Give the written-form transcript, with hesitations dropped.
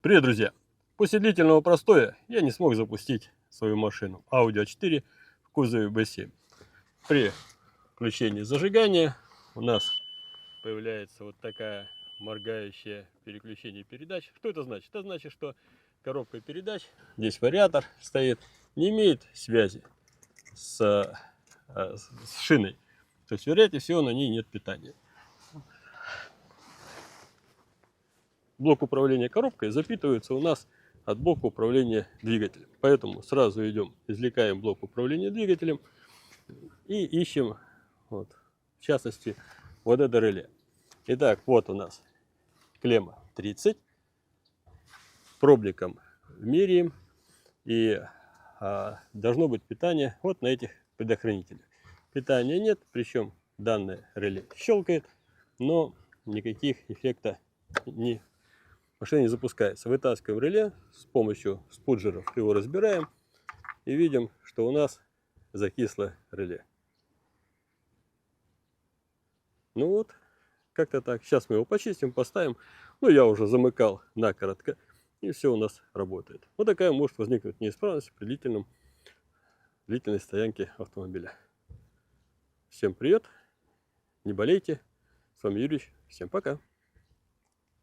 Привет, друзья! После длительного простоя я не смог запустить свою машину Ауди А4 в кузове B7. При включении зажигания у нас появляется вот такая моргающее переключение передач. Что это значит? Это значит, что коробка передач, здесь вариатор стоит, не имеет связи с шиной. То есть, вероятнее всего, на ней нет питания. Блок управления коробкой запитывается у нас от блока управления двигателем. Поэтому сразу идем, извлекаем блок управления двигателем и ищем, в частности, вот это реле. Итак, вот у нас клемма 30. Пробником меряем. И должно быть питание вот на этих предохранителях. Питания нет, причем данное реле щелкает, но никаких эффекта машина не запускается. Вытаскиваем реле, с помощью спуджеров его разбираем и видим, что у нас закисло реле. Ну вот, как-то так. Сейчас мы его почистим, поставим. Ну, я уже замыкал накоротко, и все у нас работает. Вот такая может возникнуть неисправность при длительной стоянке автомобиля. Всем привет, не болейте. С вами Юрий, всем пока.